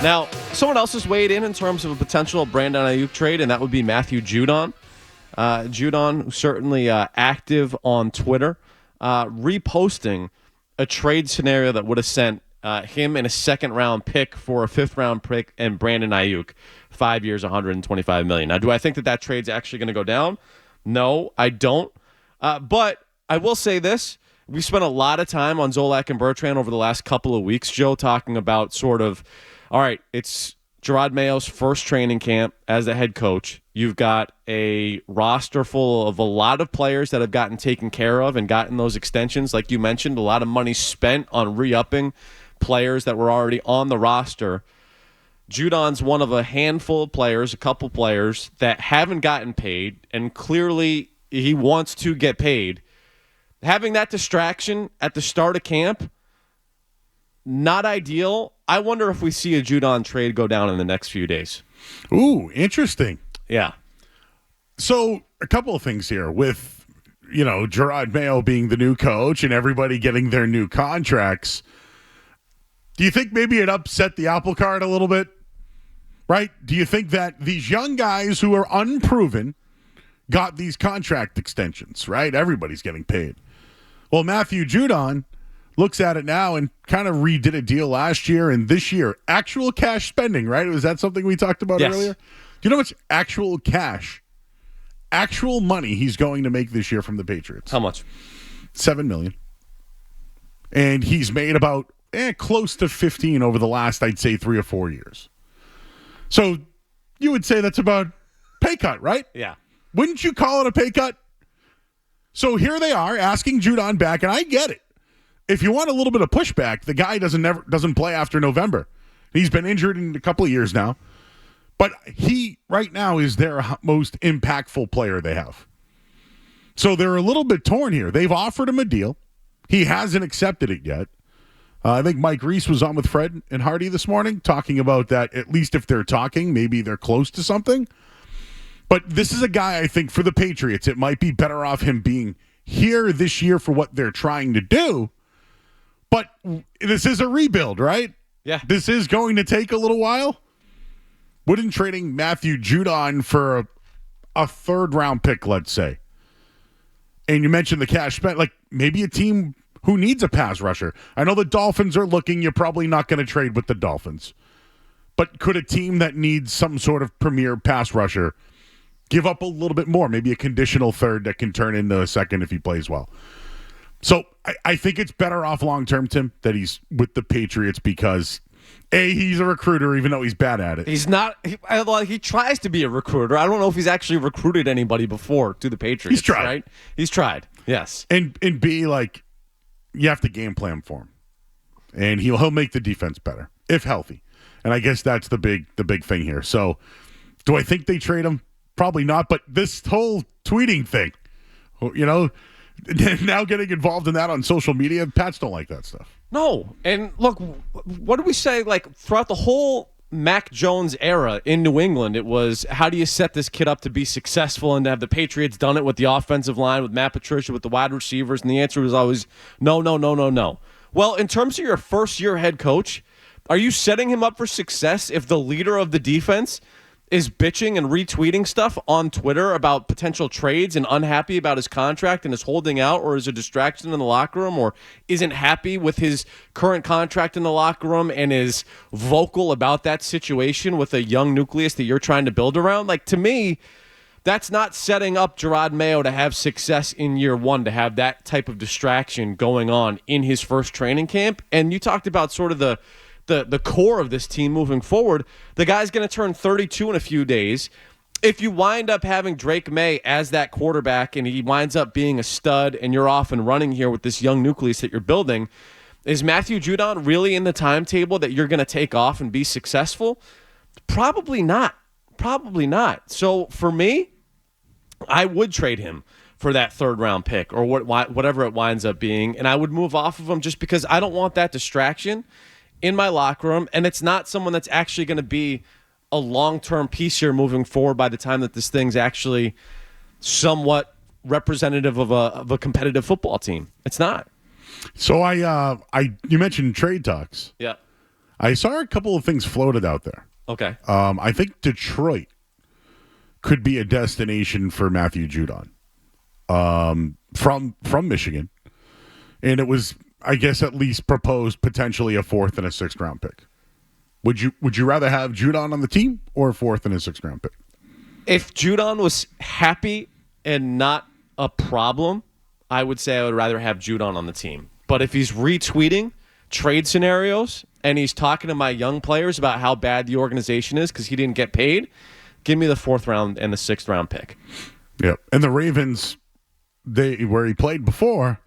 Now, someone else has weighed in terms of a potential Brandon Aiyuk trade, and that would be Matthew Judon. Judon, certainly active on Twitter, reposting a trade scenario that would have sent him in a second-round pick for a fifth-round pick and Brandon Aiyuk, 5 years, $125 million. Now, do I think that trade's actually going to go down? No, I don't. But I will say this. We spent a lot of time on Zolak and Bertrand over the last couple of weeks, Joe, talking about sort of, all right, it's Jerod Mayo's first training camp as the head coach. You've got a roster full of a lot of players that have gotten taken care of and gotten those extensions. Like you mentioned, a lot of money spent on re-upping players that were already on the roster. Judon's one of a handful of players, a couple players, that haven't gotten paid, and clearly he wants to get paid. Having that distraction at the start of camp, not ideal. I wonder if we see a Judon trade go down in the next few days. Ooh, interesting. Yeah. So a couple of things here with, Jerod Mayo being the new coach and everybody getting their new contracts. Do you think maybe it upset the apple cart a little bit? Right? Do you think that these young guys who are unproven got these contract extensions, right? Everybody's getting paid. Well, Matthew Judon looks at it now and kind of redid a deal last year and this year. Actual cash spending, right? Was that something we talked about earlier? Do you know how much actual cash, actual money he's going to make this year from the Patriots? How much? $7 million. And he's made about close to 15 over the last, I'd say, 3 or 4 years. So you would say that's about pay cut, right? Yeah. Wouldn't you call it a pay cut? So here they are asking Judon back, and I get it. If you want a little bit of pushback, the guy doesn't play after November. He's been injured in a couple of years now. But he, right now, is their most impactful player they have. So they're a little bit torn here. They've offered him a deal. He hasn't accepted it yet. I think Mike Reese was on with Fred and Hardy this morning talking about that. At least if they're talking, maybe they're close to something. But this is a guy, I think, for the Patriots, it might be better off him being here this year for what they're trying to do. But this is a rebuild, right? Yeah. This is going to take a little while. Wouldn't trading Matthew Judon for a third-round pick, let's say, and you mentioned the cash spent, like maybe a team who needs a pass rusher. I know the Dolphins are looking. You're probably not going to trade with the Dolphins. But could a team that needs some sort of premier pass rusher give up a little bit more, maybe a conditional third that can turn into a second if he plays well? So I think it's better off long-term, Tim, that he's with the Patriots because, A, he's a recruiter even though he's bad at it. He's not. He tries to be a recruiter. I don't know if he's actually recruited anybody before to the Patriots. He's tried. Right? He's tried, yes. And B, like, you have to game plan for him. And he'll make the defense better, if healthy. And I guess that's the big thing here. So do I think they trade him? Probably not. But this whole tweeting thing, now getting involved in that on social media, Pats don't like that stuff. No. And look, what do we say? Like throughout the whole Mac Jones era in New England, it was how do you set this kid up to be successful, and to have the Patriots done it with the offensive line, with Matt Patricia, with the wide receivers, and the answer was always no. Well, in terms of your first-year head coach, are you setting him up for success if the leader of the defense is bitching and retweeting stuff on Twitter about potential trades and unhappy about his contract and is holding out or is a distraction in the locker room or isn't happy with his current contract in the locker room and is vocal about that situation with a young nucleus that you're trying to build around? Like, to me, that's not setting up Jerod Mayo to have success in year one, to have that type of distraction going on in his first training camp. And you talked about sort of the core of this team moving forward. The guy's going to turn 32 in a few days. If you wind up having Drake May as that quarterback and he winds up being a stud and you're off and running here with this young nucleus that you're building, is Matthew Judon really in the timetable that you're going to take off and be successful? Probably not. Probably not. So for me, I would trade him for that third-round pick or whatever it winds up being, and I would move off of him just because I don't want that distraction in my locker room, and it's not someone that's actually going to be a long-term piece here moving forward by the time that this thing's actually somewhat representative of a competitive football team. It's not. So you mentioned trade talks. Yeah. I saw a couple of things floated out there. Okay. I think Detroit could be a destination for Matthew Judon from Michigan. And it was, I guess, at least proposed potentially a 4th and a 6th round pick. Would you rather have Judon on the team or a 4th and a 6th round pick? If Judon was happy and not a problem, I would say I would rather have Judon on the team. But if he's retweeting trade scenarios and he's talking to my young players about how bad the organization is because he didn't get paid, give me the 4th round and the 6th round pick. Yep. And the Ravens, where he played before,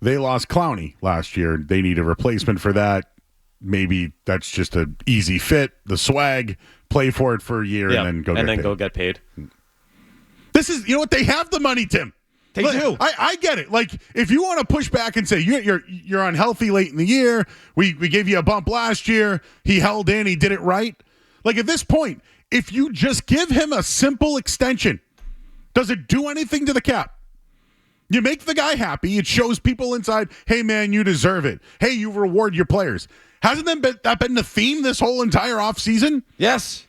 they lost Clowney last year. They need a replacement for that. Maybe that's just an easy fit. The swag, play for it for a year, and then go get paid. This is, you know what? They have the money, Tim. They do. I get it. Like, if you want to push back and say you're unhealthy late in the year, we gave you a bump last year. He held in. He did it right. Like, at this point, if you just give him a simple extension, does it do anything to the cap? You make the guy happy. It shows people inside, hey, man, you deserve it. Hey, you reward your players. Hasn't that been the theme this whole entire offseason? Yes.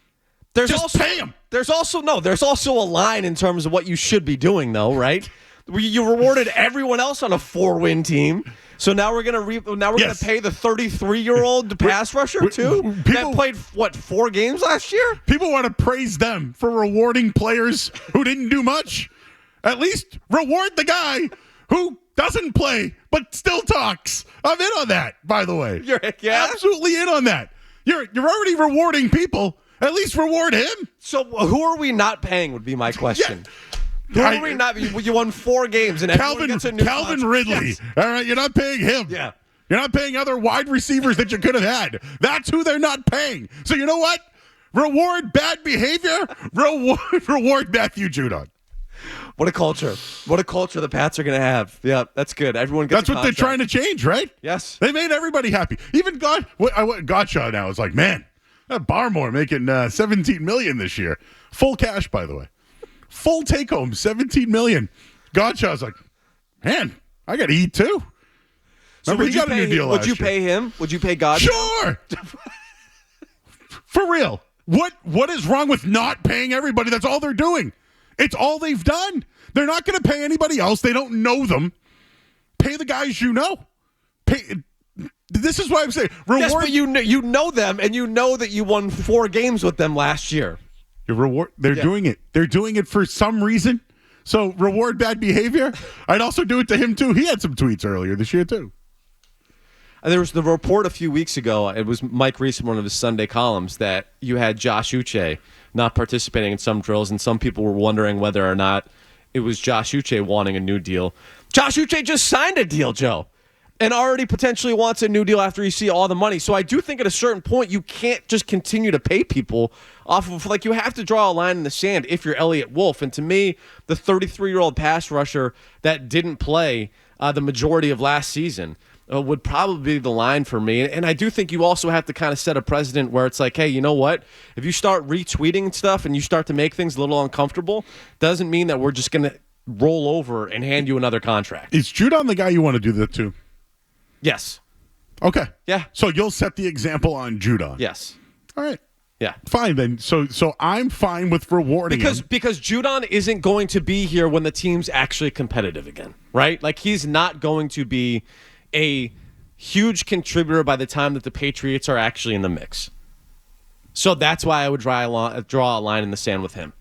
Pay him. There's also a line in terms of what you should be doing, though, right? You rewarded everyone else on a 4-win team. So now we're gonna pay the 33-year-old pass rusher too that played 4 games last year. People want to praise them for rewarding players who didn't do much. At least reward the guy who doesn't play but still talks. I'm in on that, by the way. You're absolutely in on that. You're already rewarding people. At least reward him. So who are we not paying would be my question. Who are we not? You won 4 games and everyone gets a new Calvin Ridley. Yes. All right, you're not paying him. Yeah. You're not paying other wide receivers that you could have had. That's who they're not paying. So you know what? Reward bad behavior. Reward Matthew Judon. What a culture. What a culture the Pats are going to have. Yeah, that's good. Everyone gets That's what they're trying to change, right? Yes. They made everybody happy. Even Gottschall now is like, man, that Barmore making $17 million this year. Full cash, by the way. Full take home, $17 million. Gottschall's like, man, I got to eat too. Remember, he got a new deal last year. Would you pay him? Would you pay Gottschall? Sure. For real. What is wrong with not paying everybody? That's all they're doing. It's all they've done. They're not going to pay anybody else. They don't know them. Pay the guys you know. This is why I'm saying reward. Yes, but you know them, and you know that you won 4 games with them last year. They're doing it. They're doing it for some reason. So reward bad behavior. I'd also do it to him too. He had some tweets earlier this year too. And there was the report a few weeks ago. It was Mike Reese in one of his Sunday columns that you had Josh Uche not participating in some drills, and some people were wondering whether or not it was Josh Uche wanting a new deal. Josh Uche just signed a deal, Joe, and already potentially wants a new deal after you see all the money. So I do think at a certain point you can't just continue to pay people off of, like, you have to draw a line in the sand if you're Elliott Wolf. And to me, the 33-year-old pass rusher that didn't play the majority of last season would probably be the line for me. And I do think you also have to kind of set a precedent where it's like, hey, you know what? If you start retweeting stuff and you start to make things a little uncomfortable, doesn't mean that we're just going to roll over and hand you another contract. Is Judon the guy you want to do that to? Yes. Okay. Yeah. So you'll set the example on Judon. Yes. All right. Yeah. Fine then. So I'm fine with rewarding him. Because Judon isn't going to be here when the team's actually competitive again, right? Like, he's not going to be a huge contributor by the time that the Patriots are actually in the mix. So that's why I would draw a line in the sand with him.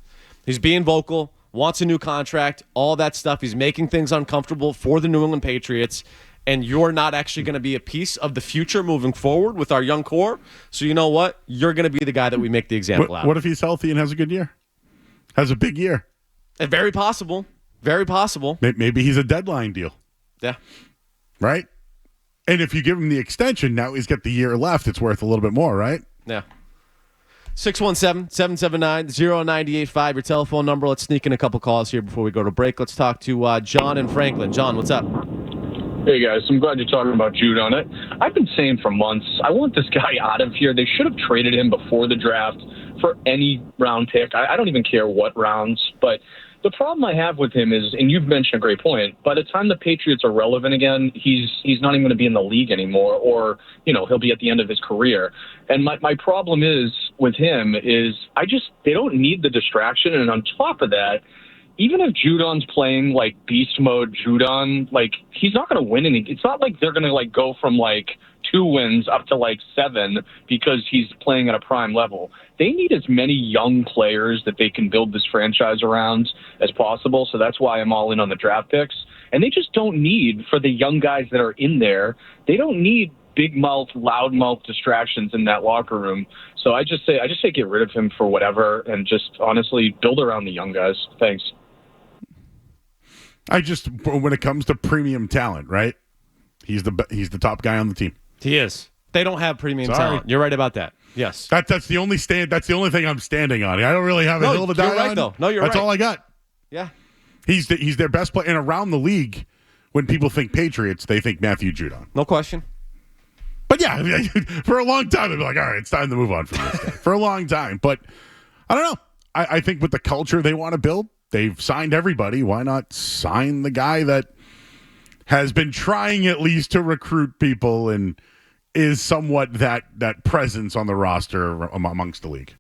He's being vocal, wants a new contract, all that stuff. He's making things uncomfortable for the New England Patriots, and you're not actually going to be a piece of the future moving forward with our young core. So you know what? You're going to be the guy that we make the example out of. What if he's healthy and has a good year? Has a big year? Very possible. Very possible. Maybe he's a deadline deal. Yeah. Right? And if you give him the extension, now he's got the year left. It's worth a little bit more, right? Yeah. 617-779-0985, your telephone number. Let's sneak in a couple calls here before we go to break. Let's talk to John in Franklin. John, what's up? Hey, guys. I'm glad you're talking about Judon. I've been saying for months, I want this guy out of here. They should have traded him before the draft for any round pick. I don't even care what rounds, but The problem I have with him is, and you've mentioned a great point, by the time the Patriots are relevant again, he's not even going to be in the league anymore, or, he'll be at the end of his career. And my problem is with him is they don't need the distraction. And on top of that, even if Judon's playing like beast mode Judon, like he's not going to win any. It's not like they're going to like go from like 2 wins up to like 7 because he's playing at a prime level. They need as many young players that they can build this franchise around as possible. So that's why I'm all in on the draft picks. And they just don't need, for the young guys that are in there, they don't need big mouth, loud mouth distractions in that locker room. So I just say get rid of him for whatever and just honestly build around the young guys. Thanks. When it comes to premium talent, right? He's the top guy on the team. He is. They don't have premium talent. You're right about that. Yes. That's the only thing I'm standing on. I don't really have a hill to die on. You're right, though. No, you're right. That's all I got. Yeah. He's their best player. And around the league, when people think Patriots, they think Matthew Judon. No question. But yeah, for a long time, they'd be like, all right, it's time to move on from this guy. For a long time. But I don't know. I think with the culture they want to build, they've signed everybody. Why not sign the guy that has been trying at least to recruit people and is somewhat that presence on the roster amongst the league?